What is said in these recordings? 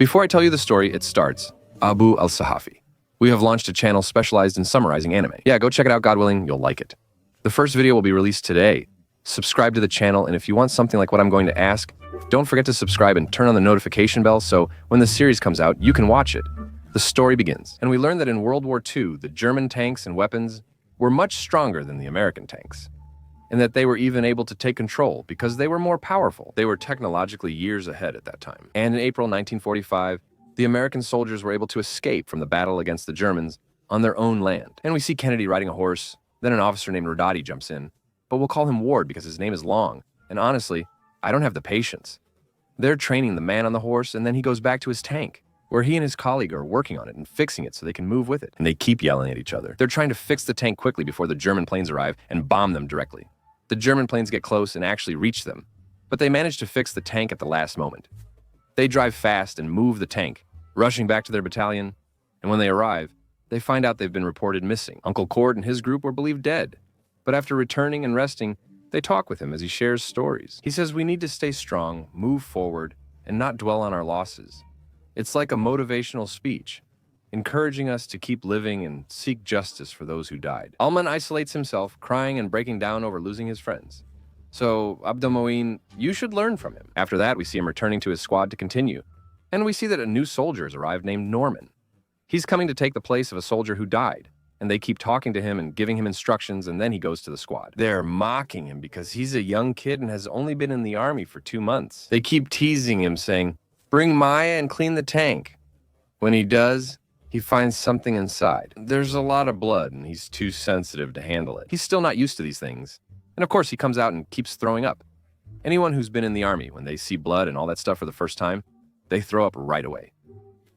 Before I tell you the story, it starts. Abu al-Sahafi. We have launched a channel specialized in summarizing anime. Yeah, go check it out, God willing, you'll like it. The first video will be released today. Subscribe to the channel, and if you want something like what I'm going to ask, don't forget to subscribe and turn on the notification bell so when the series comes out, you can watch it. The story begins, and we learn that in World War II, the German tanks and weapons were much stronger than the American tanks, and that they were even able to take control because they were more powerful. They were technologically years ahead at that time. And in April 1945, the American soldiers were able to escape from the battle against the Germans on their own land. And we see Kennedy riding a horse, then an officer named Rodati jumps in, but we'll call him Ward because his name is long, and honestly, I don't have the patience. They're training the man on the horse, and then he goes back to his tank, where he and his colleague are working on it and fixing it so they can move with it. And they keep yelling at each other. They're trying to fix the tank quickly before the German planes arrive and bomb them directly. The German planes get close and actually reach them, but they manage to fix the tank at the last moment. They drive fast and move the tank, rushing back to their battalion, and when they arrive, they find out they've been reported missing. Uncle Cord and his group were believed dead, but after returning and resting, they talk with him as he shares stories. He says we need to stay strong, move forward, and not dwell on our losses. It's like a motivational speech, encouraging us to keep living and seek justice for those who died. Alman isolates himself, crying and breaking down over losing his friends. So, Abdelmoin, you should learn from him. After that, we see him returning to his squad to continue, and we see that a new soldier has arrived named Norman. He's coming to take the place of a soldier who died, and they keep talking to him and giving him instructions, and then he goes to the squad. They're mocking him because he's a young kid and has only been in the army for 2 months. They keep teasing him, saying, "Bring Maya and clean the tank." When he does, he finds something inside. There's a lot of blood, and he's too sensitive to handle it. He's still not used to these things. And of course, he comes out and keeps throwing up. Anyone who's been in the army, when they see blood and all that stuff for the first time, they throw up right away.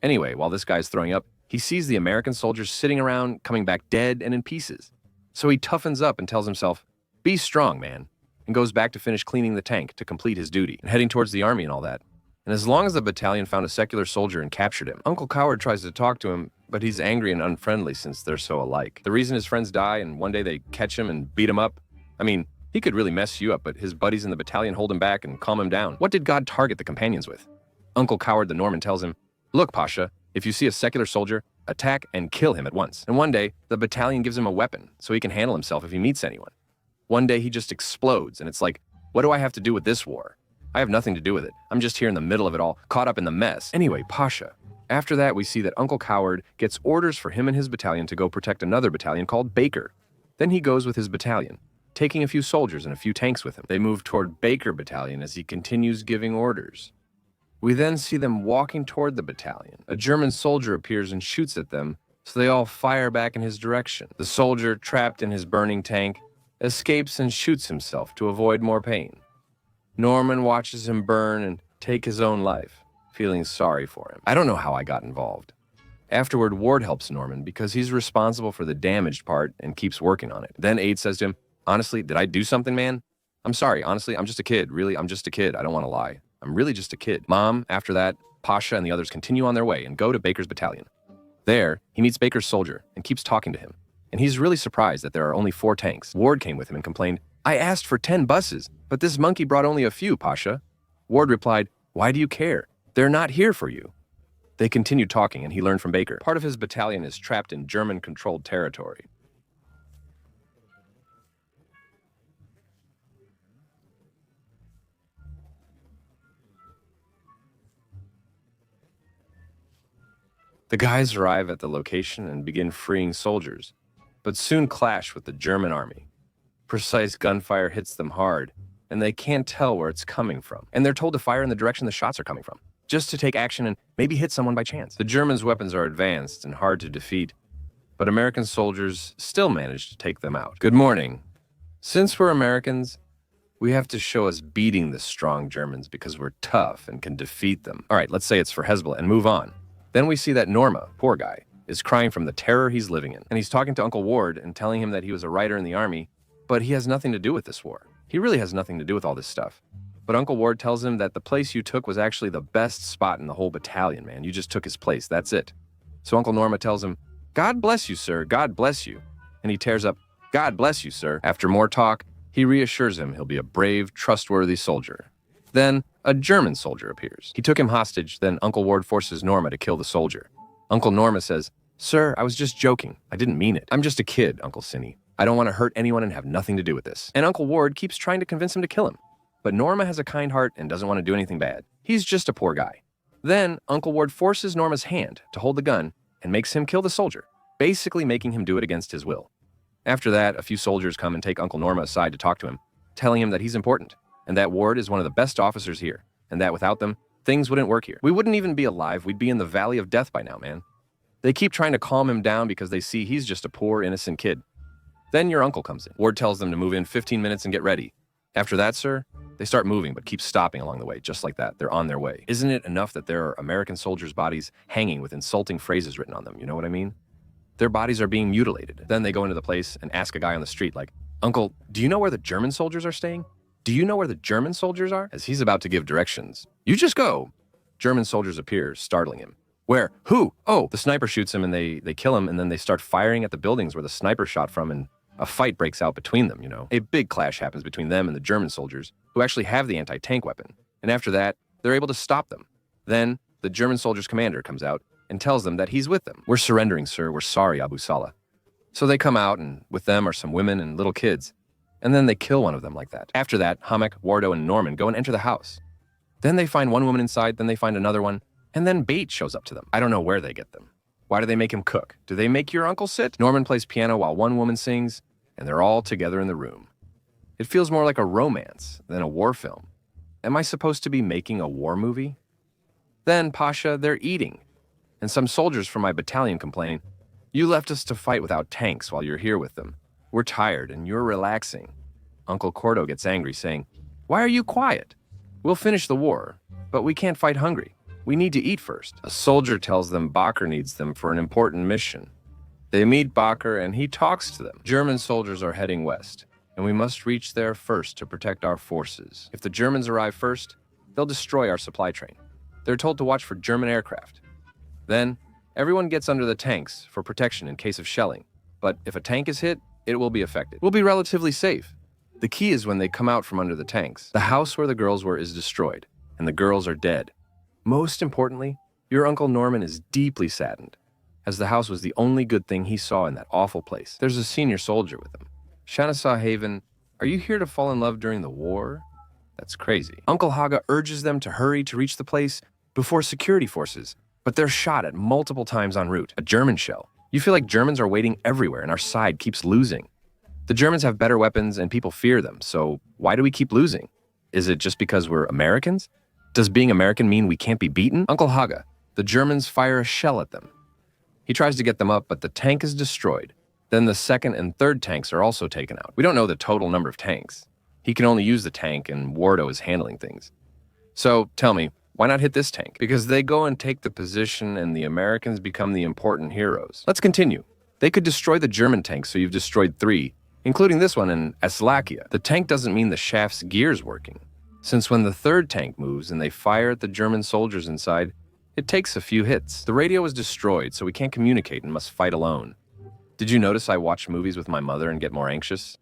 Anyway, while this guy's throwing up, he sees the American soldiers sitting around, coming back dead and in pieces. So he toughens up and tells himself, "Be strong, man," and goes back to finish cleaning the tank to complete his duty and heading towards the army and all that. And as long as the battalion found a secular soldier and captured him, Uncle Coward tries to talk to him, but he's angry and unfriendly since they're so alike. The reason his friends die and one day they catch him and beat him up, I mean, he could really mess you up, but his buddies in the battalion hold him back and calm him down. What did God target the companions with? Uncle Coward the Norman tells him, "Look, Pasha, if you see a secular soldier, attack and kill him at once." And one day, the battalion gives him a weapon so he can handle himself if he meets anyone. One day, he just explodes, and it's like, what do I have to do with this war? I have nothing to do with it. I'm just here in the middle of it all, caught up in the mess. Anyway, Pasha. After that, we see that Uncle Coward gets orders for him and his battalion to go protect another battalion called Baker. Then he goes with his battalion, taking a few soldiers and a few tanks with him. They move toward Baker Battalion as he continues giving orders. We then see them walking toward the battalion. A German soldier appears and shoots at them, so they all fire back in his direction. The soldier, trapped in his burning tank, escapes and shoots himself to avoid more pain. Norman watches him burn and take his own life, feeling sorry for him. I don't know how I got involved. Afterward, Ward helps Norman because he's responsible for the damaged part and keeps working on it. Then Aide says to him, "Honestly, did I do something, man? I'm sorry, honestly, I'm just a kid. Really, I'm just a kid. I don't want to lie. I'm really just a kid." Mom, after that, Pasha and the others continue on their way and go to Baker's battalion. There, he meets Baker's soldier and keeps talking to him. And he's really surprised that there are only 4 tanks. Ward came with him and complained, "I asked for 10 buses, but this monkey brought only a few, Pasha." Ward replied, "Why do you care? They're not here for you." They continued talking, and he learned from Baker. Part of his battalion is trapped in German-controlled territory. The guys arrive at the location and begin freeing soldiers, but soon clash with the German army. Precise gunfire hits them hard, and they can't tell where it's coming from. And they're told to fire in the direction the shots are coming from, just to take action and maybe hit someone by chance. The Germans' weapons are advanced and hard to defeat, but American soldiers still manage to take them out. Good morning. Since we're Americans, we have to show us beating the strong Germans because we're tough and can defeat them. All right, let's say it's for Hezbollah and move on. Then we see that Norma, poor guy, is crying from the terror he's living in. And he's talking to Uncle Ward and telling him that he was a writer in the army, but he has nothing to do with this war. He really has nothing to do with all this stuff. But Uncle Ward tells him that the place you took was actually the best spot in the whole battalion, man. You just took his place, that's it. So Uncle Norma tells him, "God bless you, sir, God bless you." And he tears up, "God bless you, sir." After more talk, he reassures him he'll be a brave, trustworthy soldier. Then, A German soldier appears. He took him hostage, then Uncle Ward forces Norma to kill the soldier. Uncle Norma says, "Sir, I was just joking. I didn't mean it. I'm just a kid, Uncle Cinny. I don't want to hurt anyone and have nothing to do with this." And Uncle Ward keeps trying to convince him to kill him. But Norma has a kind heart and doesn't want to do anything bad. He's just a poor guy. Then Uncle Ward forces Norma's hand to hold the gun and makes him kill the soldier, basically making him do it against his will. After that, a few soldiers come and take Uncle Norma aside to talk to him, telling him that he's important, and that Ward is one of the best officers here, and that without them, things wouldn't work here. We wouldn't even be alive. We'd be in the Valley of Death by now, man. They keep trying to calm him down because they see he's just a poor, innocent kid. Then your uncle comes in. Ward tells them to move in 15 minutes and get ready. After that, sir, they start moving but keep stopping along the way, just like that. They're on their way. Isn't it enough that there are American soldiers' bodies hanging with insulting phrases written on them, you know what I mean? Their bodies are being mutilated. Then they go into the place and ask a guy on the street, like, "Uncle, do you know where the German soldiers are staying? Do you know where the German soldiers are?" As he's about to give directions. "You just go." German soldiers appear, startling him. "Where? Who?" "Oh." The sniper shoots him and they kill him, and then they start firing at the buildings where the sniper shot from, and a fight breaks out between them, you know. A big clash happens between them and the German soldiers, who actually have the anti-tank weapon. And after that, they're able to stop them. Then, the German soldiers' commander comes out and tells them that he's with them. "We're surrendering, sir. We're sorry, Abu Salah." So they come out, and with them are some women and little kids. And then they kill one of them like that. After that, Hamek, Wardo, and Norman go and enter the house. Then they find one woman inside, then they find another one, and then Bate shows up to them. I don't know where they get them. Why do they make him cook? Do they make your uncle sit? Norman plays piano while one woman sings, and they're all together in the room. It feels more like a romance than a war film. Am I supposed to be making a war movie? Then, Pasha, they're eating. And some soldiers from my battalion complain, "You left us to fight without tanks while you're here with them. We're tired and you're relaxing." Uncle Cordo gets angry, saying, "Why are you quiet? We'll finish the war, but we can't fight hungry. We need to eat first." A soldier tells them Bakr needs them for an important mission. They meet Bakr and he talks to them. German soldiers are heading west, and we must reach there first to protect our forces. If the Germans arrive first, they'll destroy our supply train. They're told to watch for German aircraft. Then, everyone gets under the tanks for protection in case of shelling. But if a tank is hit, it will be affected. We'll be relatively safe. The key is when they come out from under the tanks. The house where the girls were is destroyed, and the girls are dead. Most importantly, your Uncle Norman is deeply saddened, as the house was the only good thing he saw in that awful place. There's a senior soldier with him. Shanasa Haven, "Are you here to fall in love during the war?" That's crazy. Uncle Haga urges them to hurry to reach the place before security forces, but they're shot at multiple times en route. A German shell. You feel like Germans are waiting everywhere and our side keeps losing. The Germans have better weapons and people fear them, so why do we keep losing? Is it just because we're Americans? Does being American mean we can't be beaten? Uncle Haga, the Germans fire a shell at them. He tries to get them up, but the tank is destroyed. Then the second and third tanks are also taken out. We don't know the total number of tanks. He can only use the tank, and Wardo is handling things. So, tell me, why not hit this tank? Because they go and take the position, and the Americans become the important heroes. Let's continue. They could destroy the German tanks, so you've destroyed 3, including this one in Aslakia. The tank doesn't mean the shaft's gear's working, since when the third tank moves and they fire at the German soldiers inside, it takes a few hits. The radio is destroyed, so we can't communicate and must fight alone. Did you notice I watch movies with my mother and get more anxious?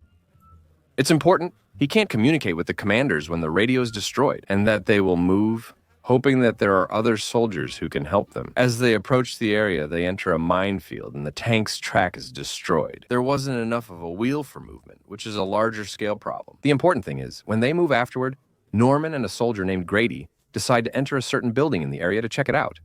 It's important. He can't communicate with the commanders when the radio is destroyed, and that they will move, hoping that there are other soldiers who can help them. As they approach the area, they enter a minefield, and the tank's track is destroyed. There wasn't enough of a wheel for movement, which is a larger scale problem. The important thing is, when they move afterward, Norman and a soldier named Grady decide to enter a certain building in the area to check it out.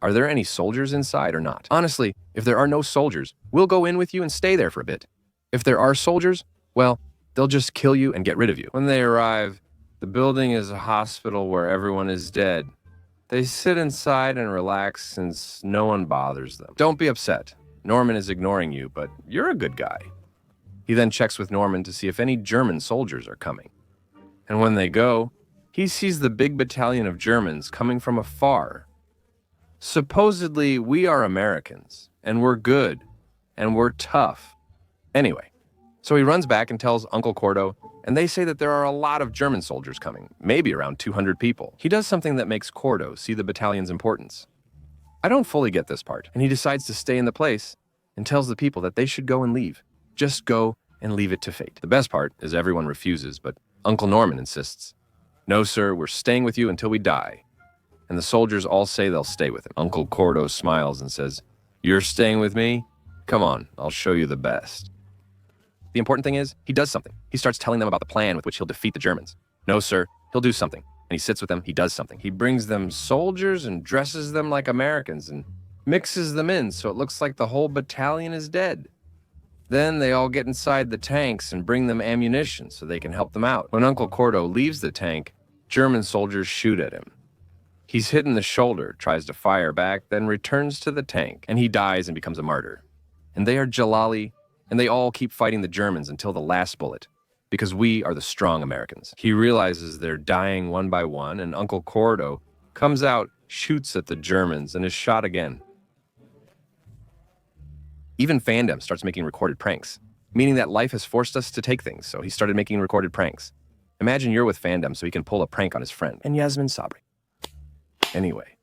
Are there any soldiers inside or not? Honestly, if there are no soldiers, we'll go in with you and stay there for a bit. If there are soldiers, well, they'll just kill you and get rid of you. When they arrive, the building is a hospital where everyone is dead. They sit inside and relax since no one bothers them. Don't be upset. Norman is ignoring you, but you're a good guy. He then checks with Norman to see if any German soldiers are coming. And when they go, he sees the big battalion of Germans coming from afar. Supposedly, we are Americans, and we're good, and we're tough. Anyway, so he runs back and tells Uncle Cordo, and they say that there are a lot of German soldiers coming, maybe around 200 people. He does something that makes Cordo see the battalion's importance. I don't fully get this part, and he decides to stay in the place and tells the people that they should go and leave. Just go and leave it to fate. The best part is everyone refuses, but Uncle Norman insists. No, sir, we're staying with you until we die. And the soldiers all say they'll stay with him. Uncle Cordo smiles and says, "You're staying with me? Come on, I'll show you the best." The important thing is, he does something. He starts telling them about the plan with which he'll defeat the Germans. No, sir, he'll do something. And he sits with them, he does something. He brings them soldiers and dresses them like Americans and mixes them in so it looks like the whole battalion is dead. Then they all get inside the tanks and bring them ammunition so they can help them out. When Uncle Cordo leaves the tank, German soldiers shoot at him. He's hit in the shoulder, tries to fire back, then returns to the tank, and he dies and becomes a martyr. And they are Jalali, and they all keep fighting the Germans until the last bullet, because we are the strong Americans. He realizes they're dying one by one, and Uncle Cordo comes out, shoots at the Germans, and is shot again. Even Fandom starts making recorded pranks, meaning that life has forced us to take things, so he started making recorded pranks. Imagine you're with Fandom so he can pull a prank on his friend, and Yasmin Sabri. Anyway,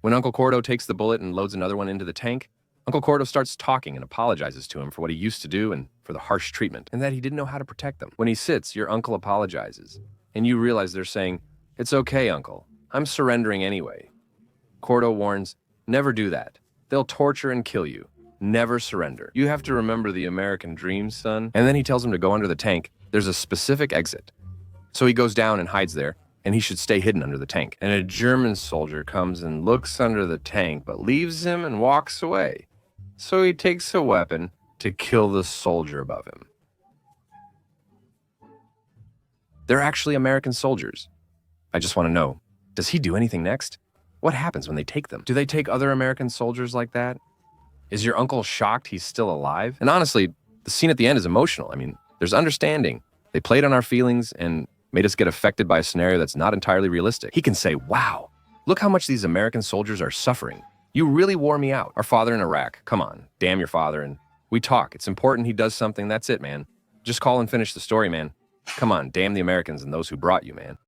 when Uncle Cordo takes the bullet and loads another one into the tank, Uncle Cordo starts talking and apologizes to him for what he used to do and for the harsh treatment, and that he didn't know how to protect them. When he sits, your uncle apologizes, and you realize they're saying, "It's okay, Uncle. I'm surrendering anyway." Cordo warns, "Never do that. They'll torture and kill you. Never surrender. You have to remember the American dream, son." And then he tells him to go under the tank. There's a specific exit. So he goes down and hides there, and he should stay hidden under the tank. And a German soldier comes and looks under the tank, but leaves him and walks away. So he takes a weapon to kill the soldier above him. They're actually American soldiers. I just want to know, does he do anything next? What happens when they take them? Do they take other American soldiers like that? Is your uncle shocked he's still alive? And honestly, the scene at the end is emotional. I mean, there's understanding. They played on our feelings and made us get affected by a scenario that's not entirely realistic. He can say, "Wow, look how much these American soldiers are suffering. You really wore me out. Our father in Iraq, come on, damn your father." And we talk. It's important he does something. That's it, man. Just call and finish the story, man. Come on, damn the Americans and those who brought you, man.